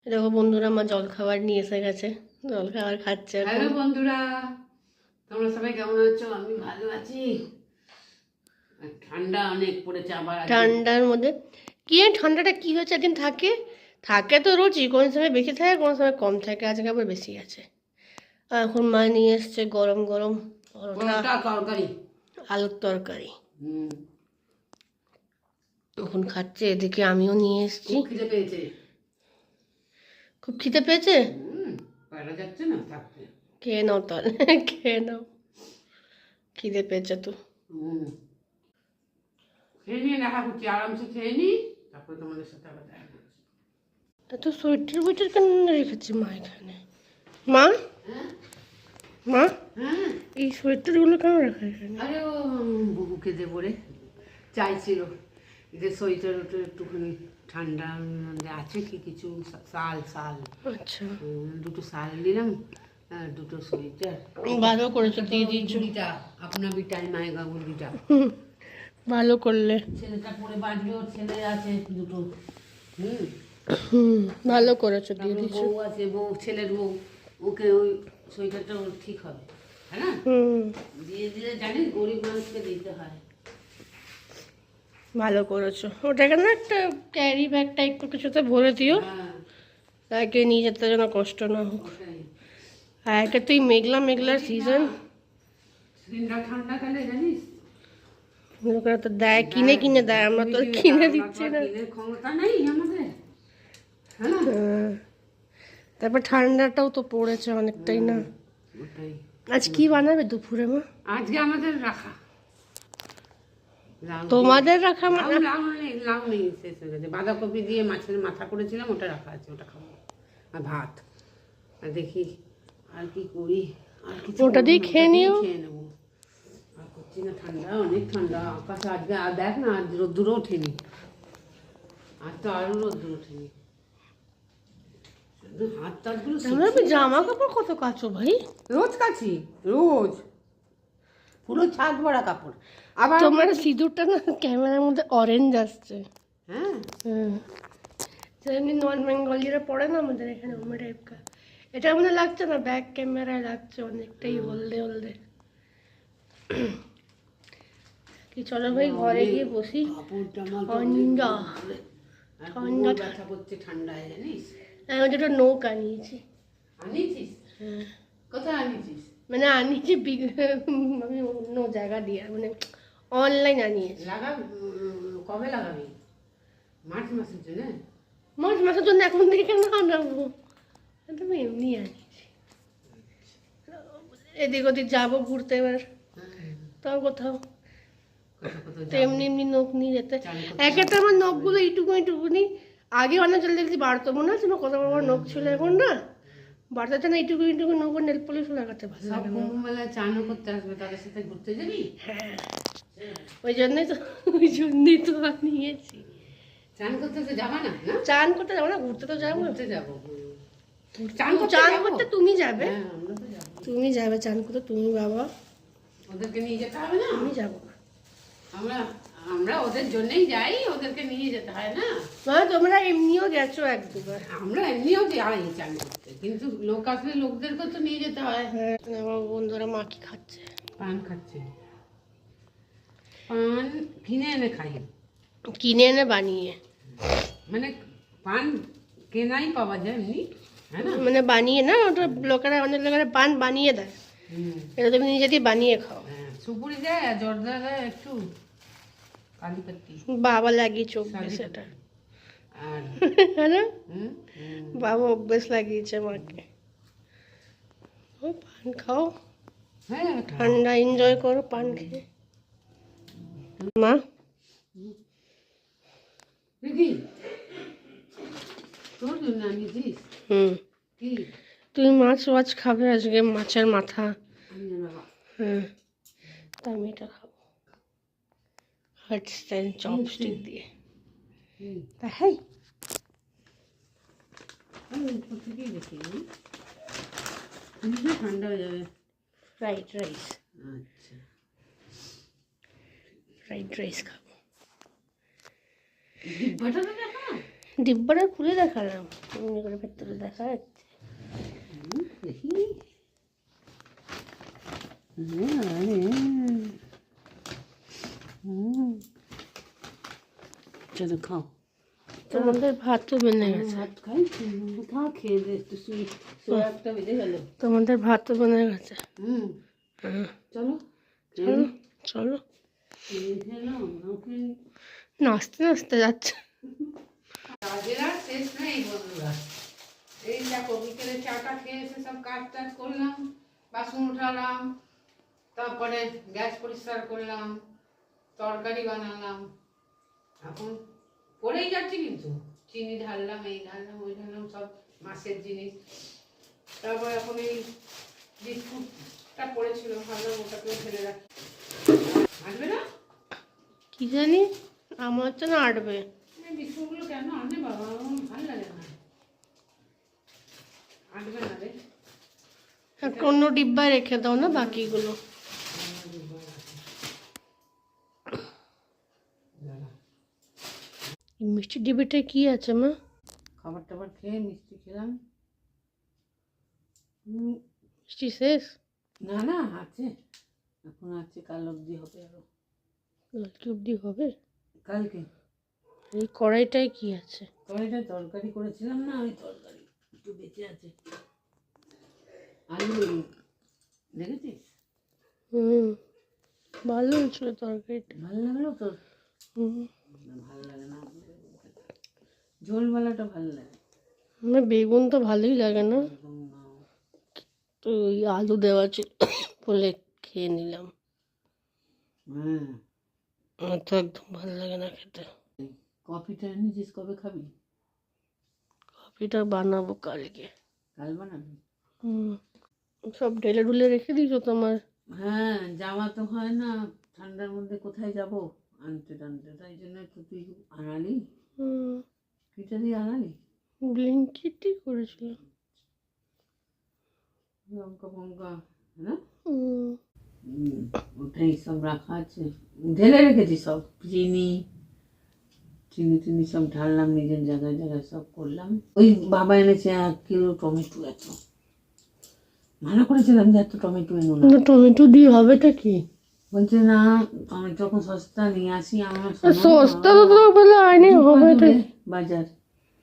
দেখো বন্ধুরা, আমার জল খাবার নিয়ে এসে গেছে। জল খাবার খাচ্ছে এখন। হ্যালো বন্ধুরা, তোমরা সবাই কেমন আছো? আমি ভালো আছি। ঠান্ডা অনেক পড়েছে আবার আজকে। ঠান্ডার মধ্যে কি এই ঠান্ডাটা কি হচ্ছে, একদিন থাকে থাকে তো রোজই, কোনো সময় বেশি থাকে কোনো সময় কম থাকে, আজকে আবার বেশি আছে। আর এখন মা নিয়ে এসছে গরম গরম পরোটা, পরোটা তরকারি। আলুর তরকারি। হুম, এখন খাচ্ছে, এদিকে আমিও নিয়ে এসছি। খুব খিদে পেয়েছে। খুব খিদে পেয়েছে। পারা যাচ্ছে না থাকতে। খেয়ে নাও তাহলে, খেয়ে নাও, খিদে পেয়েছে তো। হুম, খেয়ে নিয়ে দেখা করছি, আরামসে খেয়ে নি, তারপরে তোমাদের সাথে আবার দেখা করছি। এত সোয়েটার বুইটার কেন রেখেছে মা এখানে? মা, হ্যাঁ মা, হ্যাঁ, এই সোয়েটারগুলো কেন রাখা এখানে? আরে ও বুবুকে দেবো রে, চাইছিল যে সোয়েটার ওটা একটুখানি ঠান্ডার মধ্যে আছে কি কিছু শাল শাল। আচ্ছা, দুটো শাল নিলাম আর দুটো সোয়েটার। ভালো করেছো, দিয়ে দিয়েছো। গুলিটা আপনা বি টাইম আয়েগা গুলিটা। ভালো করলে। ছেলেটা পরে বাঁচবে, ওর ছেলে আছে দুটো। হুম, হুম, ভালো করেছো, দিয়ে তারপর দিয়েছো। বউ আছে, বউ ছেলের বউ, ওকে ওই সোয়েটারটা ওর ঠিক হবে, হ্যাঁ না? হুম, দিয়ে দিলে জানিস গরিব মানুষকে দিতে হয়। ভালো করেছো। ওটাকে না একটা ক্যারি ব্যাগ টাইপ কিছুতে ভরে দিও, হ্যাঁ, তাকে নিয়ে যেতে যেন কষ্ট না হোক। ওটাই। আর একটা তুই মেঘলা মেঘলার সিজন, দিনটা ঠান্ডা কালে জানিস লোকেরা তো দেয়, কিনে কিনে দেয়, আমরা তো আর কিনে দিচ্ছি না। কিনে ক্ষমতা নেই আমাদের, হ্যাঁ না? হ্যাঁ, তারপর ঠান্ডাটাও তো পড়েছে অনেকটাই না। ওটাই। আজ কি বানাবে দুপুরে মা? আজকে আমাদের রাখা লাউ তোমাদের রাখা লাউ মানে? লাউ নেই, শেষ হয়ে গেছে। বাঁধাকপি দিয়ে মাছের মাথা করেছিলাম, ওটা রাখা আছে, ওটা খাবো। আর ভাত। আর দেখি আর কি করি, আর কিছু ওটা করবো দিয়ে না, খেয়ে ওটা দিয়েই নিও। খেয়ে নেবো। আর করছি না, ঠান্ডা অনেক ঠান্ডা আকাশে আজকে। আর দেখ না, আজ রোদ্দুরও ওঠেনি, আজ তো আরো রোদ্দুর ওঠেনি। শুধু হাত টাতগুলো আমরা জামা কাপড় কত কাচো ভাই? রোজ কাছি, রোজ পুরো ছাদ ভরা কাপড়। আবার তোমার সিঁদুরটা না ক্যামেরার মধ্যে অরেঞ্জ আসছে। হ্যাঁ, হুম, যেমনি নন বেঙ্গলিরা পড়ে না আমাদের এখানে, ওমে টাইপকা। এটা মনে লাগছে না, ব্যাক ক্যামেরায় লাগছে অনেকটাই হলদে হলদে। কি চলো ভাই ঘরে গিয়ে বসি। কাপড় জামা তো ঠান্ডা, আর ঠান্ডা কোমর ব্যথা করছে ঠান্ডায়, জানিস? আমি দুটো নৌকা নিয়েছি। আনিয়েছিস? হ্যাঁ, কোথায় আনিয়েছিস? মানে আনিয়েছি আমি অন্য জায়গা দিয়ে, মানে অনলাইন আনিয়েছি। লাগাবি? কবে লাগাবি? মার্চ মাসের জন্য? মাস মাসের জন্য এখন থেকে কেন আনাবো, তুমি এমনি আনিয়েছি। এদিক ওদিক যাবো ঘুরতে এবার, তাও কোথাও তো এমনি এমনি নখ নিয়ে যেতে। একে তো আমার নখগুলো এইটুকু এইটুকুনি, আগে অনেক জল দেখছি বাড়তো, মনে আছে না কত বড় বড় নখ ছিল, এখন না বাড়তে না, এইটুকু এইটুকু নখ, নেল পলিশ লাগাতে ভালো সব লাগে না। কুম্ভ মেলায় চানও করতে আসবে, তাদের সাথে ঘুরতে যাবি? হ্যাঁ, ওই জন্যই তো আনিয়েছি। চান করতে তো যাবা না, না? চান করতে যাবো না, ঘুরতে তো যাবো। ঘুরতে যাবো। চান যাবো? করতে তুমি যাবে, হ্যাঁ, আমরা তো যাবো। তুমি যাবে চান করতে, তুমি বাবা, ওদেরকে নিয়ে যেতে হবে না? আমি যাবো না। আমরা আমরা ওদের জন্যই যাই, ওদেরকে নিয়ে যেতে হয় না? মানে তোমরা এমনিও গেছো এক দুবার। আমরা এমনিও যাই চান করতে, কিন্তু লোক আসলে লোকদেরকে তো নিয়ে যেতে হয়। হ্যাঁ, আমার বন্ধুরা মা কি খাচ্ছে? পান খাচ্ছে। পান কিনে এনে খাই, কিনে এনে বানিয়ে, মানে পান কেনাই পাওয়া যায় এমনি, হ্যাঁ না? মানে বানিয়ে না, ওটা লোকেরা, অনেক লোকেরা পান বানিয়ে দেয়, হুম, এটা তুমি নিজে দিয়ে বানিয়ে খাও। হ্যাঁ, সুপুরি দেয় আর জর্দা দেয় একটু, কালিপাতি, বাবা লাগিয়েছে অভ্যেস এটা, আর হ্যাঁ না? হুম, হুম, বাবা অভ্যেস লাগিয়েছে মাকে। ও পান খাও, হ্যাঁ, ঠান্ডা এনজয় করো পান খেয়ে। মা, দেখি তোর জন্য আনিয়েছিস হুম, কি? তুমি মাছ ওয়াছ খাবে আজকে, মাছের মাথা। আমি না বাবা। হ্যাঁ, তা আমি এটা খাবো হার্ট স্টাইল চপস্টিক দিয়ে। হুম, তা হ্যাঁ, আমি উপর থেকেই দেখি, জিনিসটা ঠান্ডা হয়ে যাবে। ফ্রাইড রাইস, আচ্ছা, ফ্রাইড রাইস খাবো। ডিব্বাটা তো দেখা। ডিব্বাটা খুলে দেখালাম, এমনি করে ভেতরে দেখা যাচ্ছে। দেখি চলো খাও। তোমাদের ভাতও বেনে গেছে। ভাত খাই, খা, খেয়ে দে একটু শুই। সোয়া একটা বেজে গেল। তোমাদের ভাতও বেনে গেছে। হুম, হ্যাঁ, চলো চলো চলো, নাচতে নাচতে যাচ্ছে। কাজের আর শেষ নেই বন্ধুরা। এই দেখো বিকেলে চাটা খেয়ে এসে সব কাজ টাজ করলাম, বাসন উঠালাম, তারপরে গ্যাস পরিষ্কার করলাম, তরকারি বানালাম। এখন করেই যাচ্ছি, কিন্তু চিনি ঢাললাম, এই ঢাললাম, ওই ঢাললাম, সব মাছের জিনিস। তারপর এখন এই বিস্কুটটা পড়েছিল, ভাবলাম ওটাকেও ফেলে রাখি। আসবে না কি জানি, আমার তো না আটবে। এই বিস্কুটগুলো কেন আনে বাবা, আমার ভালো লাগে না। আনবে না রে, একটা অন্য ডিব্বায় রেখে দাও না বাকিগুলো। এই মিষ্টি ডিব্বাটায় কি আছে মা? খাবার টাবার খেয়ে মিষ্টি খেলাম। মিষ্টি শেষ? না না, আছে, এখন আছে, কাল অবধি হবে আরো। কালকে অব্দি হবে? কালকে এই কড়াইটায় কি আছে? কড়াইটা তরকারি করেছিলাম না, ওই তরকারি একটু বেঁচে আছে। আলু দেখেছিস? হুম, ভালো হয়েছিল তরকারিটা। ভালো লাগলো তোর? হুম, ভালো লাগে না, ঝোলওয়ালাটা ভালো লাগে। আমার বেগুন তো ভালোই লাগে না, একদম না। তো ওই আলু দেওয়া ছিল বলে খেয়ে নিলাম। হ্যাঁ, আমার তো একদম ভালো লাগে না খেতে। কফিটা এনেছিস, কবে খাবি? কফিটা বানাবো কালকে। কাল বানাবি? হুম, সব ঢেলে ঢুলে রেখে দিয়েছো তোমার? হ্যাঁ, যাওয়া তো হয় না, ঠান্ডার মধ্যে কোথায় যাব আনতে টানতে, তাই জন্য তো তুই আনালি। হুম, কিটা দিয়ে আনালি? ব্লিঙ্কিটই করেছিল। লঙ্কা ফঙ্কা, হ্যাঁ, হুম, ওটাই সব রাখা আছে, ঢেলে রেখেছি সব। চিনি টিনি সব ঢাললাম, নিজের জায়গায় জায়গায় সব করলাম। ওই বাবা এনেছে 1 কিলো টমেটো, এত মানা করেছিলাম যে এত টমেটো এনো না। টমেটো দিয়ে হবেটা কি? বলছে না, টমেটো এখন সস্তা, নিয়ে আসি। আমার সস্তা তো তো বলে আইনি হবেটা। বাজার,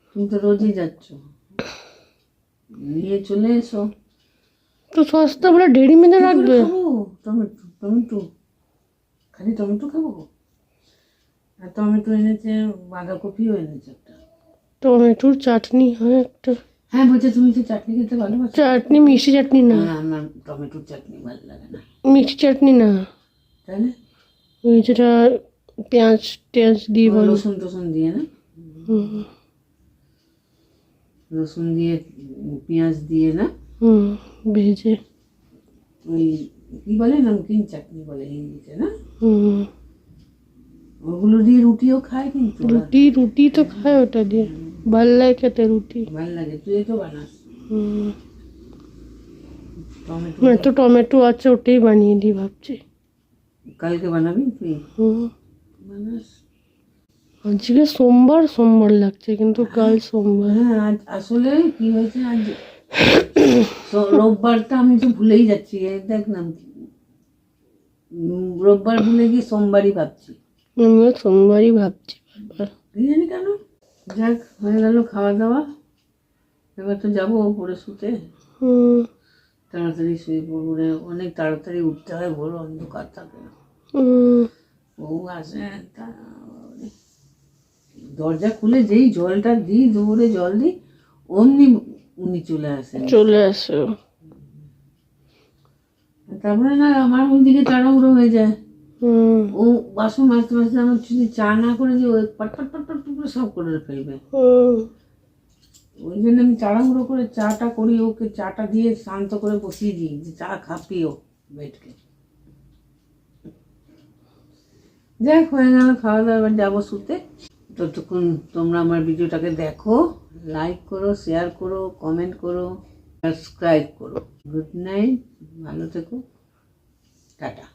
তুমি তো রোজই যাচ্ছ, নিয়ে চলে এসো। তো সস্তা বলে ঢেড়ি মেঁধে রাখবে? খাবো টমেটো, টমেটো খালি টমেটো খাবো। আর টমেটো এনেছে, বাঁধাকপিও এনেছে একটা। টমেটোর চাটনি হয় একটা। হ্যাঁ, বলছে তুমি তো চাটনি খেতে ভালোবাসো। চাটনি মিষ্টি চাটনি না, আমার টমেটোর চাটনি ভালো লাগে না। মিষ্টি চাটনি না, তাহলে ওই যেটা পেঁয়াজ টেঁয়াজ দিয়ে বলো। রসুন টসুন দিয়ে না, হুম, রসুন দিয়ে, পেঁয়াজ দিয়ে না, হুম, ভেজে। ওই কি বলে, নমকিন চাটনি বলে হিন্দিতে না, হুম, ওগুলো দিয়ে রুটিও খায়, কিন্তু রুটি তো খায় ওটা দিয়ে, ভাল লাগে খেতে রুটি। ভালো লাগে, তুই তো বানাস। হুম, টমেটো তো টমেটো আছে, ওটাই বানিয়ে দিই ভাবছি। কালকে বানাবি তুই? হুম, বানাস। আজকে সোমবার সোমবার লাগছে, কিন্তু কাল সোমবার। হ্যাঁ, আজ আসলে কি হয়েছে, আজ রোববারটা আমি তো ভুলেই যাচ্ছি। এই দেখ না, রোববার ভুলে গিয়ে সোমবারই ভাবছি। আমিও সোমবারই ভাবছি বারবার। কি জানি কেন। যাক, হয়ে গেল খাওয়া দাওয়া, এবার তো যাবো পরে শুতে। হুম, তাড়াতাড়ি শুয়ে পড়বো রে, অনেক তাড়াতাড়ি উঠতে হয়, ভোর অন্ধকার থাকে। হুম, বউ আসে, দরজা খুলে যেই জলটা দিই, দৌড়ে জল দিই, অমনি উনি চলে আসেন। চলে আসো। তারপরে না আমার ওইদিকে তাড়াহুড়ো হয়ে যায়। হুম, ও বাসন মাজতে মাজতে আমার যদি চা না করে যে ওই পট পট পট পট করে সব করে ফেলবে। হুম, ওই জন্য আমি তাড়াহুড়ো করে চাটা করি, ওকে চাটা দিয়ে শান্ত করে বসিয়ে দিই যে চা খাপিও বেটকে। যাক, হয়ে গেল খাওয়া দাওয়া, এবার যাবো শুতে। ততক্ষণ তোমরা আমার ভিডিওটাকে দেখো, লাইক করো, শেয়ার করো, কমেন্ট করো, সাবস্ক্রাইব করো। গুড নাইট, ভালো থেকো, টাটা।